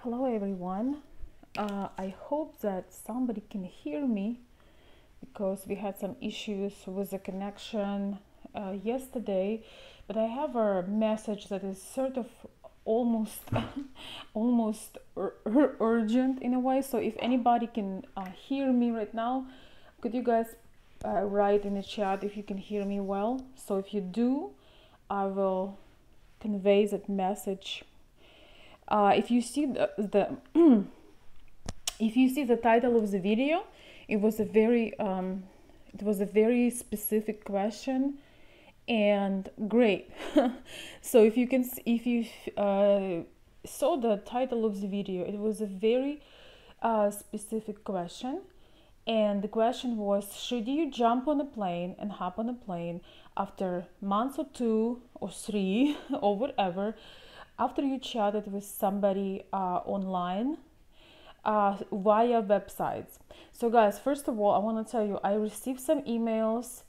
Hello everyone. I hope that somebody can hear me because we had some issues with the connection yesterday, but I have a message that is sort of almost urgent in a way. So if anybody can hear me right now, could you guys write in the chat if you can hear me well? So if you do, I will convey that message. If you see the if you see the title of the video, it was a very specific question and great. So if you saw the title of the video, it was a very specific question, and the question was, should you jump on a plane and hop on a plane after months or 2 or 3 or whatever, after you chatted with somebody online via websites? So guys, first of all, I want to tell you, I received some emails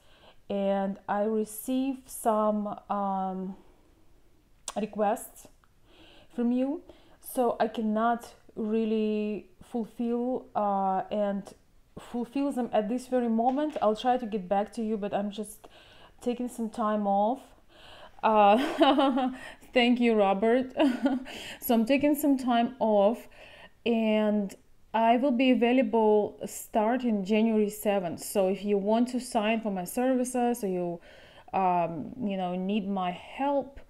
and I received some requests from you, so I cannot really fulfill them at this very moment. I'll try to get back to you, but I'm just taking some time off. Thank you, Robert. So I'm taking some time off, and I will be available starting January 7th. So if you want to sign for my services, or you need my help,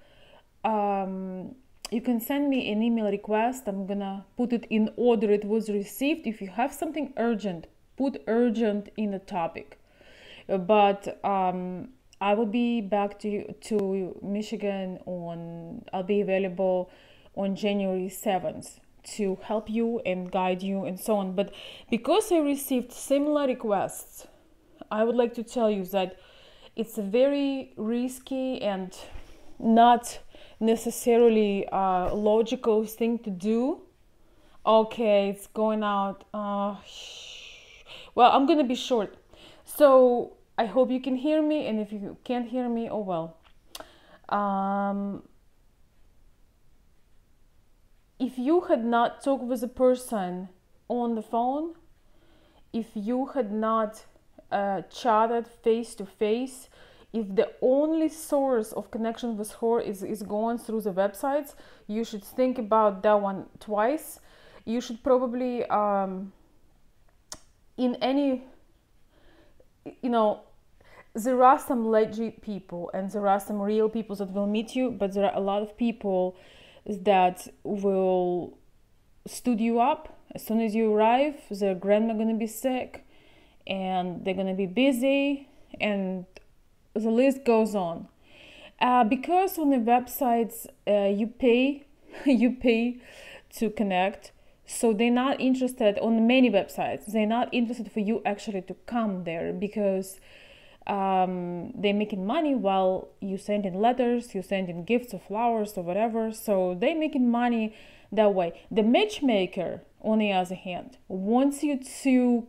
you can send me an email request. I'm gonna put it in order it was received. If you have something urgent, put urgent in the topic. But I will be back to Michigan I'll be available on January 7th to help you and guide you and so on. But because I received similar requests, I would like to tell you that it's a very risky and not necessarily logical thing to do. Okay, it's going out. Well, I'm gonna be short. So I hope you can hear me, and if you can't hear me, oh well. If you had not talked with a person on the phone, if you had not chatted face to face, if the only source of connection with her is going through the websites, you should think about that one twice. You should probably there are some legit people and there are some real people that will meet you, but there are a lot of people that will stood you up as soon as you arrive. Their grandma gonna be sick and they're gonna be busy, and the list goes on. Because on the websites you pay you pay to connect, so they're not interested on many websites. They're not interested for you actually to come there, because they're making money while you send in letters, you send in gifts or flowers or whatever. So they're making money that way. The matchmaker, on the other hand, wants you to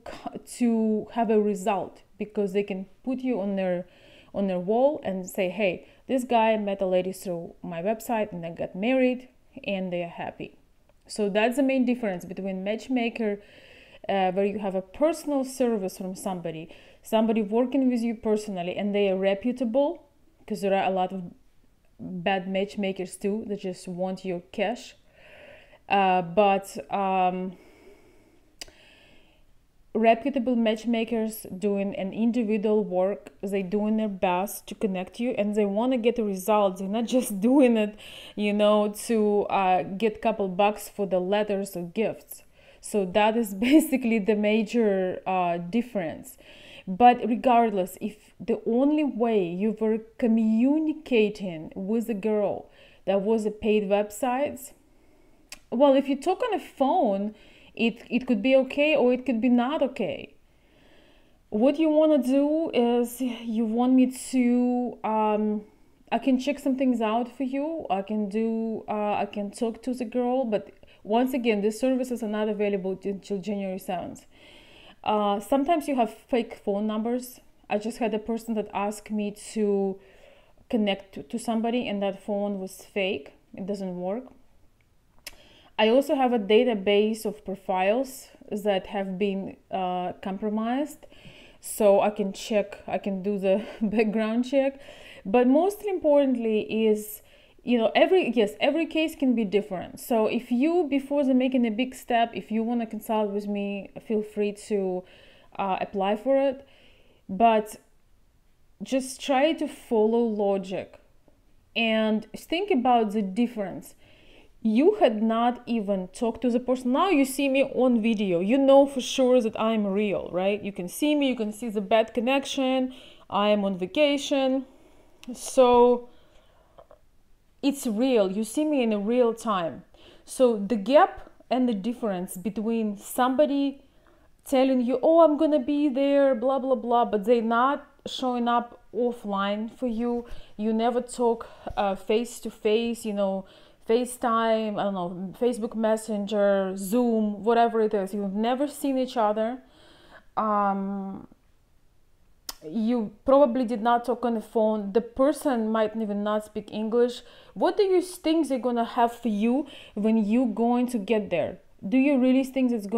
have a result, because they can put you on their wall and say, hey, this guy met a lady through my website and they got married and they are happy. So that's the main difference between matchmaker, where you have a personal service from somebody working with you personally, and they are reputable, because there are a lot of bad matchmakers too that just want your cash. But reputable matchmakers doing an individual work, they're doing their best to connect you, and they want to get the results. They're not just doing it to get a couple bucks for the letters or gifts. So that is basically the major difference. But regardless, if the only way you were communicating with a girl that was a paid websites, well, if you talk on a phone, it could be okay or it could be not okay. What you want to do is, you want me to I can check some things out for you. I can talk to the girl, but once again, these services are not available until January 7th. Sometimes you have fake phone numbers. I just had a person that asked me to connect to somebody, and that phone was fake. It doesn't work. I also have a database of profiles that have been compromised, so I can check, I can do the background check. But most importantly is, you know, every case can be different. So if you, before making a big step, if you want to consult with me, feel free to apply for it. But just try to follow logic and think about the difference. You had not even talked to the person. Now you see me on video, you know for sure that I'm real, right? You can see me, you can see the bad connection, I am on vacation, so it's real. You see me in a real time. So the gap and the difference between somebody telling you, oh, I'm gonna be there, blah blah blah, but they're not showing up offline for you, you never talk face to face, you know, FaceTime, I don't know, Facebook Messenger, Zoom, whatever it is, you've never seen each other, you probably did not talk on the phone, the person might even not speak English. What do you think they're gonna have for you when you going to get there? Do you really think they're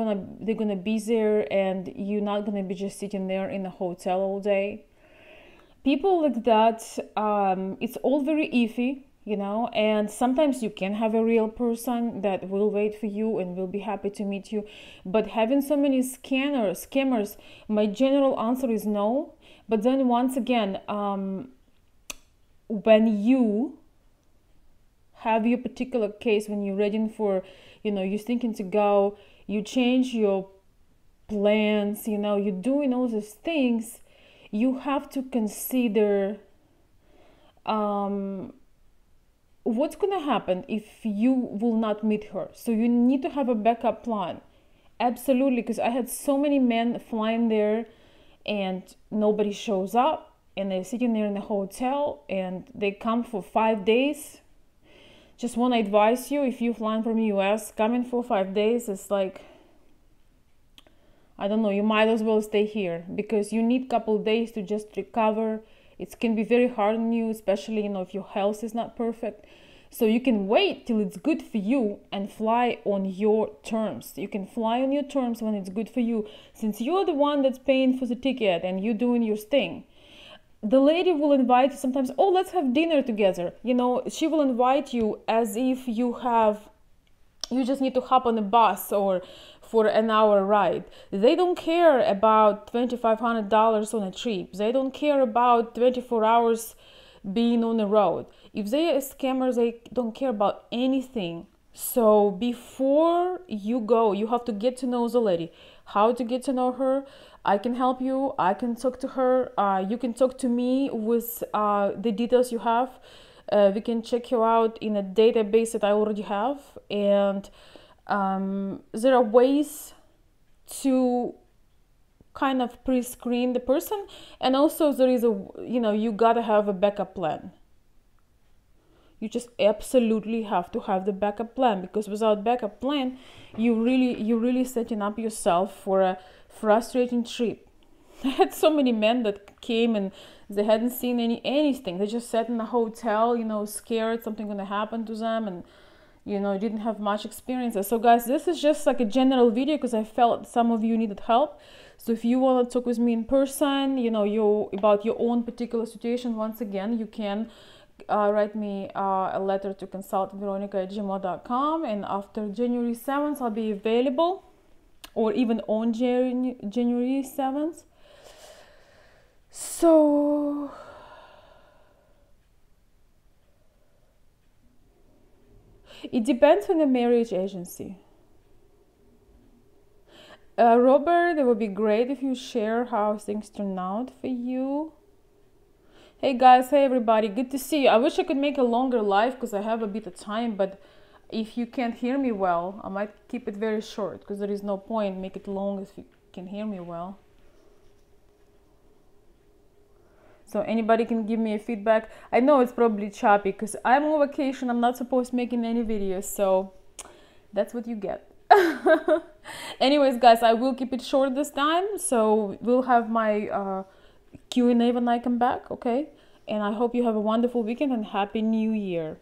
gonna be there and you're not gonna be just sitting there in a hotel all day? People like that, it's all very iffy, you know, and sometimes you can have a real person that will wait for you and will be happy to meet you. But having so many scammers, my general answer is no. But then once again, when you have your particular case, when you're ready for, you know, you're thinking to go, you change your plans, you know, you're doing all these things, you have to consider what's gonna happen if you will not meet her. So you need to have a backup plan. Absolutely, because I had so many men flying there and nobody shows up, and they're sitting there in a hotel and they come for 5 days. Just want to advise you, if you're flying from US, coming for 5 days is like, I don't know, you might as well stay here, because you need a couple days to just recover. It can be very hard on you, especially, you know, if your health is not perfect. So you can wait till it's good for you and fly on your terms. You can fly on your terms when it's good for you, since you're the one that's paying for the ticket and you're doing your thing. The lady will invite you sometimes, oh, let's have dinner together. You know, she will invite you as if you just need to hop on a bus or for an hour ride. They don't care about $2,500 on a trip. They don't care about 24 hours being on the road. If they are scammers, they don't care about anything. So before you go, you have to get to know the lady. How to get to know her? I can help you. I can talk to her. You can talk to me with the details you have. We can check you out in a database that I already have. And there are ways to kind of pre-screen the person. And also there is you gotta have a backup plan. You just absolutely have to have the backup plan, because without backup plan, you're really setting up yourself for a frustrating trip. I had so many men that came and they hadn't seen anything. They just sat in a hotel, scared something gonna happen to them, and didn't have much experience. So guys, this is just like a general video because I felt some of you needed help. So if you want to talk with me in person, about your own particular situation, once again, you can write me a letter to consultveronica@gmail.com, and after January 7th I'll be available, or even on January 7th. So it depends on the marriage agency. Robert, it would be great if you share how things turn out for you. Hey guys, hey everybody, good to see you. I wish I could make a longer live because I have a bit of time, but if you can't hear me well, I might keep it very short because there is no point make it long if you can hear me well. So anybody can give me a feedback. I know it's probably choppy because I'm on vacation. I'm not supposed to making any videos, so that's what you get. Anyways, guys, I will keep it short this time. So we'll have my Q&A when I come back, okay? And I hope you have a wonderful weekend and Happy New Year.